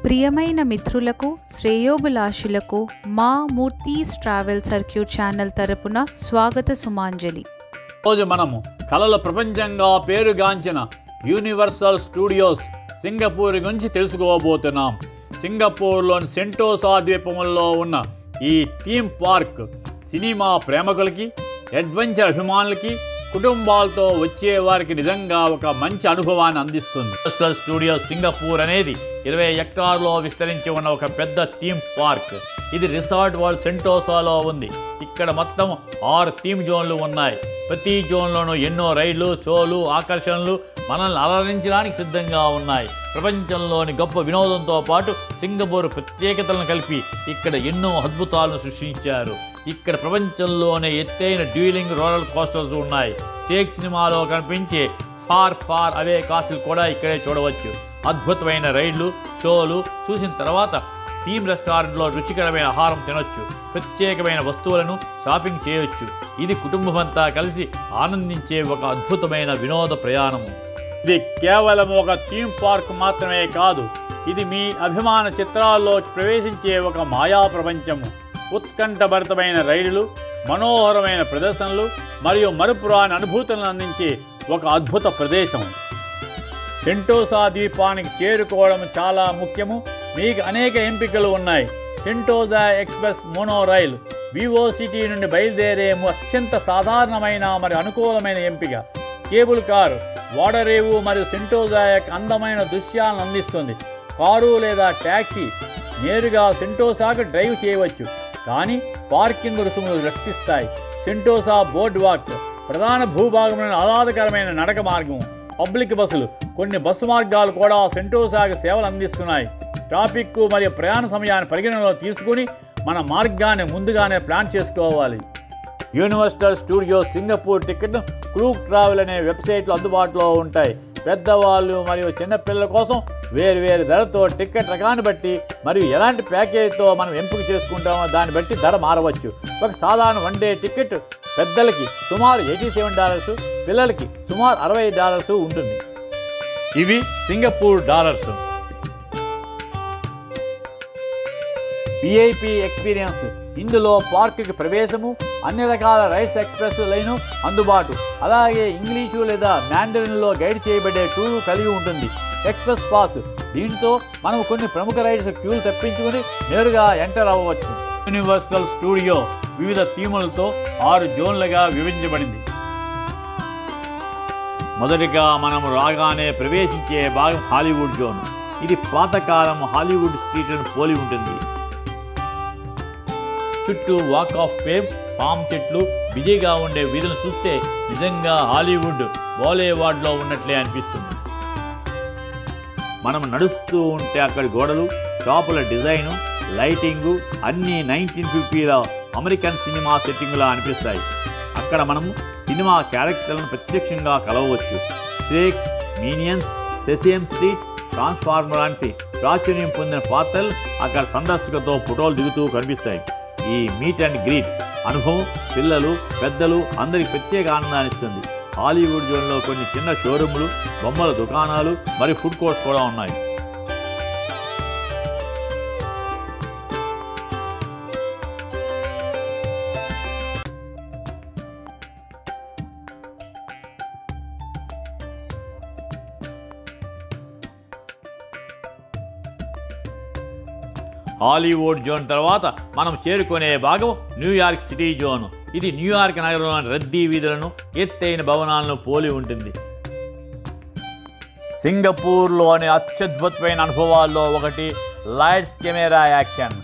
ప్రియమైన మిత్రులకు శ్రేయోభిలాషులకు మా మూర్తీస్ ట్రావెల్ సర్క్యూట్ ఛానల్ తరపున స్వాగత సుమాంజలి. రోజు మనము కళల ప్రపంచంగా పేరుగాంచిన యూనివర్సల్ స్టూడియోస్ సింగపూర్ గురించి తెలుసుకోబోతున్నాం. సింగపూర్లోని సెంటోసా ద్వీపంలో ఉన్న ఈ థీమ్ పార్క్ సినిమా ప్రేమికులకి, అడ్వెంచర్ అభిమానులకి, కుటుంబాలతో వచ్చే వారికి నిజంగా ఒక మంచి అనుభవాన్ని అందిస్తుంది. యూనివర్సల్ స్టూడియోస్ సింగపూర్ అనేది 20 ఎకరాల్లో విస్తరించి ఉన్న ఒక పెద్ద థీమ్ పార్క్. ఇది రిసార్ట్ వరల్డ్ సెంటోసాలో ఉంది. ఇక్కడ మొత్తం 6 థీమ్ జోన్లు ఉన్నాయి. ప్రతి జోన్లోనూ ఎన్నో రైళ్లు, షోలు, ఆకర్షణలు మనల్ని అలరించడానికి సిద్ధంగా ఉన్నాయి. ప్రపంచంలోని గొప్ప వినోదంతో పాటు సింగపూర్ ప్రత్యేకతలను కలిపి ఇక్కడ ఎన్నో అద్భుతాలను సృష్టించారు. ఇక్కడ ప్రపంచంలోనే ఎత్తైన డ్యూలింగ్ రోలర్ కోస్టర్స్ ఉన్నాయి. షేక్ సినిమాలో కనిపించే ఫార్ అవే కాసులు కూడా ఇక్కడే చూడవచ్చు. అద్భుతమైన రైళ్లు, షోలు చూసిన తర్వాత థీమ్ రెస్టారెంట్లో రుచికరమైన ఆహారం తినొచ్చు. ప్రత్యేకమైన వస్తువులను షాపింగ్ చేయొచ్చు. ఇది కుటుంబమంతా కలిసి ఆనందించే ఒక అద్భుతమైన వినోద ప్రయాణము. ఇది కేవలం ఒక థీమ్ పార్క్ మాత్రమే కాదు, ఇది మీ అభిమాన చిత్రాల్లో ప్రవేశించే ఒక మాయా ప్రపంచము. ఉత్కంఠభరితమైన రైళ్లు, మనోహరమైన ప్రదర్శనలు మరియు మరుపురాని అనుభూతులను అందించే ఒక అద్భుత ప్రదేశం. సెంటోసా ద్వీపానికి చేరుకోవడం చాలా ముఖ్యము. మీకు అనేక ఎంపికలు ఉన్నాయి. Sentosa express mono rail Vivo city నుండి బయలుదేరే అత్యంత సాధారణమైన మరియు అనుకూలమైన ఎంపిక. కేబుల్ కారు వాడరేవు మరియు సెంటోసా యొక్క అందమైన దృశ్యాలను అందిస్తుంది. కారు లేదా ట్యాక్సీ నేరుగా సెంటోసాకు డ్రైవ్ చేయవచ్చు, కానీ పార్కింగ్ రుసుములు రక్షిస్తాయి. సెంటోసా బోర్డ్ వాక్ ప్రధాన భూభాగంలోని ఆహ్లాదకరమైన నడక మార్గం. పబ్లిక్ బస్సులు, కొన్ని బస్సు మార్గాలు కూడా సెంటోసాకు సేవలు అందిస్తున్నాయి. ట్రాఫిక్ మరియు ప్రయాణ సమయాన్ని పరిగణనలో తీసుకుని మన మార్గాన్ని ముందుగానే ప్లాన్ చేసుకోవాలి. యూనివర్సల్ స్టూడియోస్ సింగపూర్ టికెట్ను క్రూక్ ట్రావెల్ అనే వెబ్సైట్లో అందుబాటులో ఉంటాయి. పెద్దవాళ్ళు మరియు చిన్నపిల్లల కోసం వేరు ధరతో టికెట్ రకాన్ని బట్టి మరియు ఎలాంటి ప్యాకేజీతో మనం ఎంపిక చేసుకుంటామో దాన్ని బట్టి ధర మారవచ్చు. ఒక సాధారణ వన్ డే టికెట్ పెద్దలకి సుమారు $87, పిల్లలకి సుమారు $60 ఉంటుంది. ఇవి సింగపూర్ డాలర్స్. విఐపి ఎక్స్పీరియన్స్, ఇందులో పార్కుకి ప్రవేశము, అన్ని రకాల రైడ్స్, ఎక్స్ప్రెస్ లైను అందుబాటు, అలాగే ఇంగ్లీషు లేదా మ్యాండరిన్లో గైడ్ చేయబడే టూరు కలిగి ఉంటుంది. ఎక్స్ప్రెస్ పాస్, దీంతో మనం కొన్ని ప్రముఖ రైడ్స్ క్యూలు తప్పించుకుని నేరుగా ఎంటర్ అవ్వవచ్చు. యూనివర్సల్ స్టూడియో వివిధ థీములతో 6 జోన్లుగా విభజించబడింది. మొదటిగా మనం రాగానే ప్రవేశించే భాగం హాలీవుడ్ జోన్. ఇది పాతకాలం హాలీవుడ్ స్ట్రీట్లను పోలి ఉంటుంది. చుట్టూ వాక్ ఆఫ్ ఫేమ్, పామ్ చెట్లు, బిజీగా ఉండే వీధులను చూస్తే నిజంగా హాలీవుడ్ బాలీవుడ్లో ఉన్నట్లే అనిపిస్తుంది. మనం నడుస్తూ ఉంటే అక్కడి గోడలు, షాపుల డిజైను, లైటింగు అన్నీ 1950ల అమెరికన్ సినిమా సెట్టింగ్లా అనిపిస్తాయి. అక్కడ మనము సినిమా క్యారెక్టర్లను ప్రత్యక్షంగా కలవవచ్చు. Shrek, minions, sesame street, transformer లాంటి ప్రాచుర్యం పొందిన పాత్రలు అక్కడ సందర్శకులతో ఫోటోలు దిగుతూ కనిపిస్తాయి. ఈ మీట్ అండ్ గ్రీట్ అనుభవం పిల్లలు, పెద్దలు అందరికి ప్రత్యేక ఆనందాన్ని ఇస్తుంది. హాలీవుడ్ జోన్లో కొన్ని చిన్న షోరూములు, బొమ్మల దుకాణాలు మరియు ఫుడ్ కోర్ట్స్ కూడా ఉన్నాయి. హాలీవుడ్ జోన్ తర్వాత మనం చేరుకునే భాగం న్యూయార్క్ సిటీ జోన్. ఇది న్యూయార్క్ నగరంలోని రద్దీ వీధులను, ఎత్తైన భవనాలను పోలి ఉంటుంది. సింగపూర్లోని అత్యద్భుతమైన అనుభవాల్లో ఒకటి లైట్స్ కెమెరా యాక్షన్.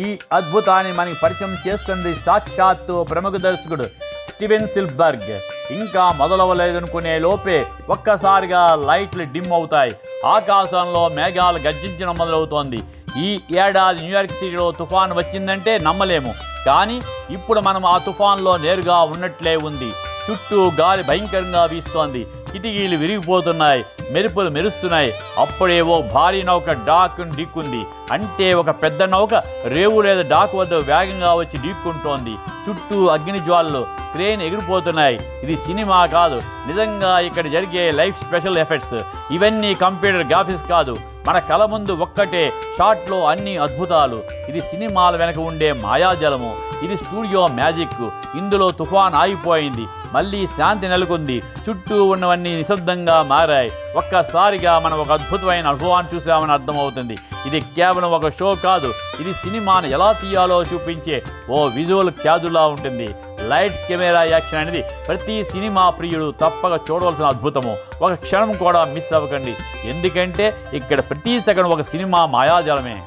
ఈ అద్భుతాన్ని మనకి పరిచయం చేస్తుంది సాక్షాత్తు ప్రముఖ దర్శకుడు స్టీవెన్ స్పిల్బర్గ్. ఇంకా మొదలవలేదనుకునే లోపే ఒక్కసారిగా లైట్లు డిమ్ అవుతాయి. ఆకాశంలో మేఘాలు గర్జించడం మొదలవుతోంది. ఈ ఏడాది న్యూయార్క్ సిటీలో తుఫాను వచ్చిందంటే నమ్మలేము, కానీ ఇప్పుడు మనం ఆ తుఫాన్లో నేరుగా ఉన్నట్లే ఉంది. చుట్టూ గాలి భయంకరంగా వీస్తోంది. కిటికీలు విరిగిపోతున్నాయి, మెరుపులు మెరుస్తున్నాయి. అప్పుడేవో భారీ నౌక డాక్ను ఢీక్కుంది. అంటే ఒక పెద్ద నౌక రేవు లేదా డాక్ వద్ద వేగంగా వచ్చి ఢీక్కుంటోంది. చుట్టూ అగ్ని జ్వాలలు, క్రేన్ ఎగిరిపోతున్నాయి. ఇది సినిమా కాదు, నిజంగా ఇక్కడ జరిగే లైఫ్ స్పెషల్ ఎఫెక్ట్స్. ఇవన్నీ కంప్యూటర్ గ్రాఫిక్స్ కాదు, మన కళ ముందు ఒక్కటే షాట్లో అన్ని అద్భుతాలు. ఇది సినిమాల వెనక ఉండే మాయాజలము. ఇది స్టూడియో మ్యాజిక్. ఇందులో తుఫాన్ ఆగిపోయింది, మళ్ళీ శాంతి నెలకొంది. చుట్టూ ఉన్నవన్నీ నిశ్శబ్దంగా మారాయి. ఒక్కసారిగా మనం ఒక అద్భుతమైన అనుభవాన్ని చూసామని అర్థమవుతుంది. ఇది కేవలం ఒక షో కాదు, ఇది సినిమాను ఎలా తీయాలో చూపించే ఓ విజువల్ క్యాదులా ఉంటుంది. లైట్స్, కెమెరా, యాక్షన్ అనేది ప్రతి సినిమా ప్రియుడు తప్పక చూడవలసిన అద్భుతము. ఒక క్షణం కూడా మిస్ అవ్వకండి, ఎందుకంటే ఇక్కడ ప్రతి సెకండ్ ఒక సినిమా మాయాజలమే.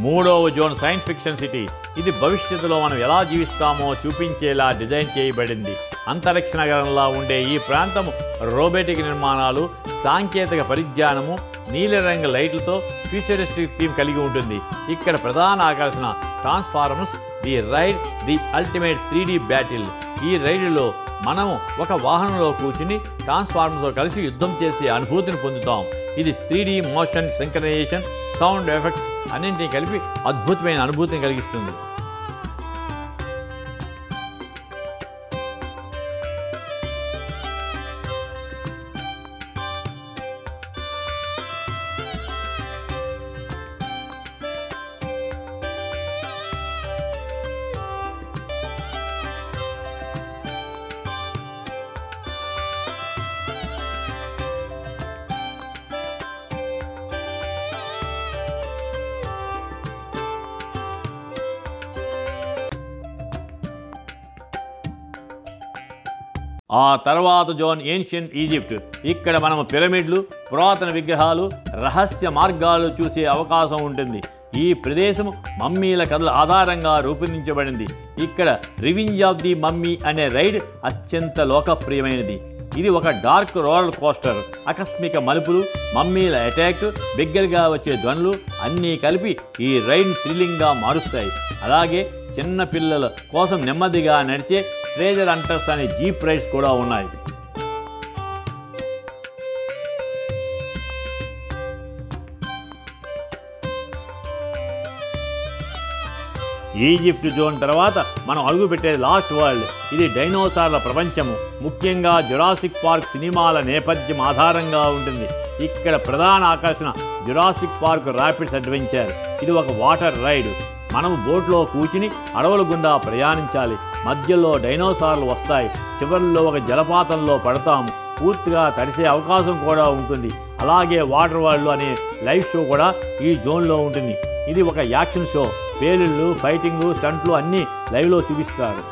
మూడవ జోన్ సైన్స్ ఫిక్షన్ సిటీ. ఇది భవిష్యత్తులో మనం ఎలా జీవిస్తామో చూపించేలా డిజైన్ చేయబడింది. అంతరిక్ష నగరంలా ఉండే ఈ ప్రాంతము రోబోటిక్ నిర్మాణాలు, సాంకేతిక పరిజ్ఞానము, నీలిరంగు లైట్లతో ఫ్యూచరిస్టిక్ థీమ్ కలిగి ఉంటుంది. ఇక్కడ ప్రధాన ఆకర్షణ Transformers the ride the ultimate 3D battle. ఈ రైడ్లో మనము ఒక వాహనంలో కూర్చుని ట్రాన్స్ఫార్మర్స్తో కలిసి యుద్ధం చేసే అనుభూతిని పొందుతాం. ఇది 3D motion, synchronisation, sound effects అన్నింటినీ కలిపి అద్భుతమైన అనుభూతిని కలిగిస్తుంది. ఆ తర్వాత జోన్ ఏన్షియంట్ ఈజిప్ట్. ఇక్కడ మనము పిరమిడ్లు, పురాతన విగ్రహాలు, రహస్య మార్గాలు చూసే అవకాశం ఉంటుంది. ఈ ప్రదేశం మమ్మీల కథల ఆధారంగా రూపొందించబడింది. ఇక్కడ రివెంజ్ ఆఫ్ ది మమ్మీ అనే రైడ్ అత్యంత లోకప్రియమైనది. ఇది ఒక డార్క్ రోలర్ కోస్టర్. ఆకస్మిక మలుపులు, మమ్మీల అటాక్, బిగ్గరగా వచ్చే ధ్వనులు అన్నీ కలిపి ఈ రైడ్ని థ్రిల్లింగ్గా మారుస్తాయి. అలాగే చిన్న పిల్లల కోసం నెమ్మదిగా నడిచే ట్రెజర్ హంటర్స్ అనే జీప్ రైడ్స్ కూడా ఉన్నాయి. ఈజిప్ట్ జోన్ తర్వాత మనం అడుగుపెట్టేది లాస్ట్ వరల్డ్. ఇది డైనోసార్ల ప్రపంచము. ముఖ్యంగా జురాసిక్ పార్క్ సినిమాల నేపథ్యం ఆధారంగా ఉంటుంది. ఇక్కడ ప్రధాన ఆకర్షణ జురాసిక్ పార్క్ ర్యాపిడ్స్ అడ్వెంచర్. ఇది ఒక వాటర్ రైడ్. మనం బోట్లో కూర్చుని అడవుల గుండా ప్రయాణించాలి. మధ్యలో డైనోసార్లు వస్తాయి. చివరిలో ఒక జలపాతంలో పడతాము. పూర్తిగా తడిసే అవకాశం కూడా ఉంటుంది. అలాగే వాటర్ వరల్డ్ అనే లైవ్ షో కూడా ఈ జోన్లో ఉంటుంది. ఇది ఒక యాక్షన్ షో. పేలుళ్ళు, ఫైటింగు, స్టంట్లు అన్నీ లైవ్లో చూపిస్తారు.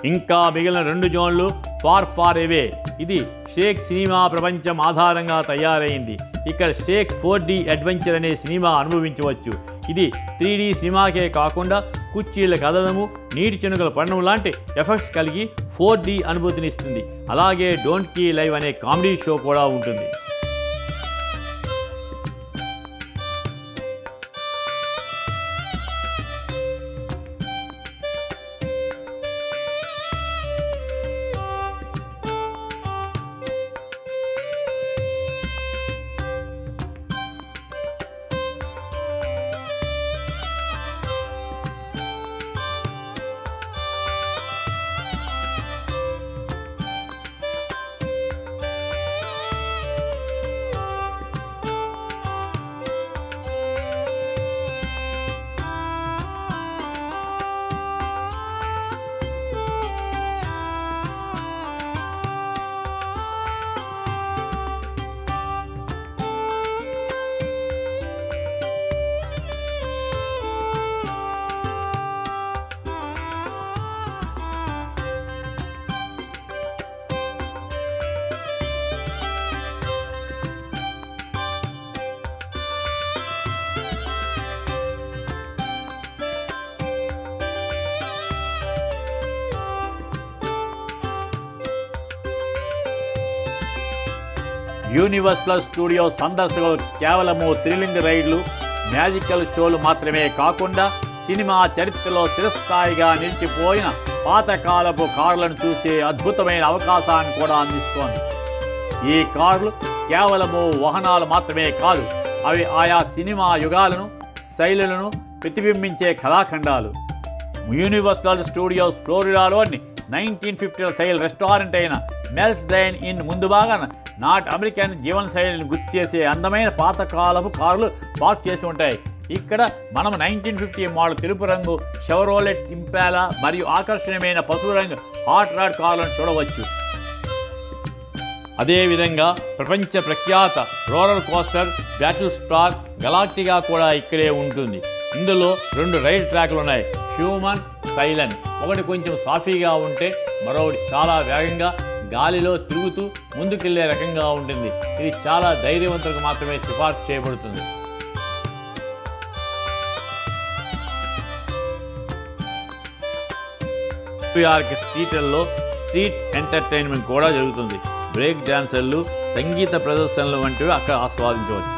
ఇంకా మిగిలిన 2 జోన్లు ఫార్ ఫార్ అవే. ఇది షేక్ సినిమా ప్రపంచం ఆధారంగా తయారైంది. ఇక్కడ షేక్ 4D అడ్వెంచర్ అనే సినిమా అనుభవించవచ్చు. ఇది 3D సినిమాకే కాకుండా కుర్చీల కదలము, నీటి చెనుకల పడడం లాంటి ఎఫెక్ట్స్ కలిగి 4D అనుభూతినిస్తుంది. అలాగే డోంట్ కీ లైవ్ అనే కామెడీ షో కూడా ఉంటుంది. యూనివర్సల్ స్టూడియోస్ సందర్శకులు కేవలము థ్రిల్లింగ్ రైడ్లు, మ్యాజికల్ షోలు మాత్రమే కాకుండా సినిమా చరిత్రలో చిరస్థాయిగా నిలిచిపోయిన పాతకాలపు కార్లను చూసే అద్భుతమైన అవకాశాన్ని కూడా అందిస్తోంది. ఈ కార్లు కేవలము వాహనాలు మాత్రమే కాదు, అవి ఆయా సినిమా యుగాలను, శైలులను ప్రతిబింబించే కళాఖండాలు. యూనివర్సల్ స్టూడియోస్ ఫ్లోరిడాలోని 1950ల శైలి రెస్టారెంట్ అయిన మెల్స్ డైన్ ఇన్ ముందు భాగాన నాట్ అమెరికన్ జీవన శైలిని గుర్తు చేసే అందమైన పాతకాలపు కార్లు పార్క్ చేసి ఉంటాయి. ఇక్కడ మనం 1950 మోడల్ తెలుపు రంగు షెవరోలెట్ ఇంపాలా మరియు ఆకర్షణీయమైన పసుపు రంగు హాట్ రాడ్ కార్లను చూడవచ్చు. అదేవిధంగా ప్రపంచ ప్రఖ్యాత రోలర్ కోస్టర్ బ్యాటిల్ స్టార్ గలాక్టికా కూడా ఇక్కడే ఉంటుంది. ఇందులో 2 రైడ్ ట్రాక్లు ఉన్నాయి, హ్యూమన్, సైలెంట్. ఒకటి కొంచెం సాఫీగా ఉంటే మరొకటి చాలా వేగంగా గాలిలో తిరుగుతూ ముందుకెళ్లే రకంగా ఉంటుంది. ఇది చాలా ధైర్యవంతులకు మాత్రమే సిఫార్సు చేయబడుతుంది. న్యూయార్క్ స్ట్రీట్లలో స్ట్రీట్ ఎంటర్టైన్మెంట్ కూడా జరుగుతుంది. బ్రేక్ డాన్సర్లు, సంగీత ప్రదర్శనలు వంటివి అక్కడ ఆస్వాదించవచ్చు.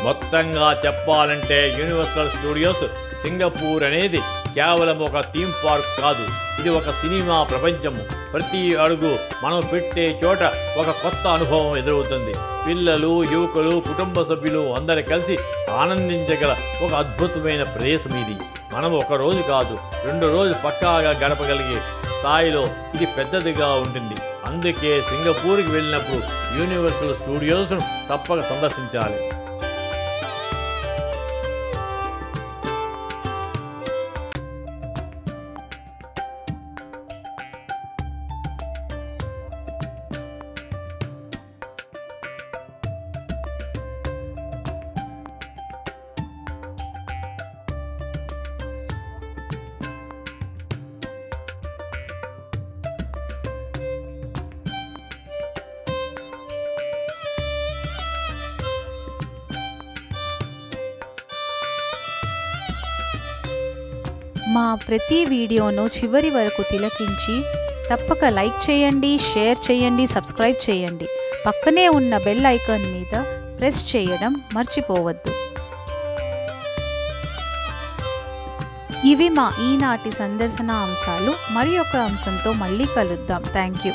మొత్తంగా చెప్పాలంటే యూనివర్సల్ స్టూడియోస్ సింగపూర్ అనేది కేవలం ఒక థీమ్ పార్క్ కాదు, ఇది ఒక సినిమా ప్రపంచము. ప్రతి అడుగు మనం పెట్టే చోట ఒక కొత్త అనుభవం ఎదురవుతుంది. పిల్లలు, యువకులు, కుటుంబ సభ్యులు అందరూ కలిసి ఆనందించగల ఒక అద్భుతమైన ప్రదేశం ఇది. మనం ఒక రోజు కాదు, 2 రోజులు పక్కాగా గడపగలిగే స్థాయిలో ఇది పెద్దదిగా ఉంటుంది. అందుకే సింగపూర్కి వెళ్ళినప్పుడు యూనివర్సల్ స్టూడియోస్ను తప్పక సందర్శించాలి. మా ప్రతి వీడియోను చివరి వరకు తిలకించి తప్పక లైక్ చేయండి, షేర్ చేయండి, సబ్స్క్రైబ్ చేయండి. పక్కనే ఉన్న బెల్ ఐకాన్ మీద ప్రెస్ చేయడం మర్చిపోవద్దు. ఇవి మా ఈనాటి సందర్శన అంశాలు. మరి ఒక అంశంతో మళ్ళీ కలుద్దాం. Thank you.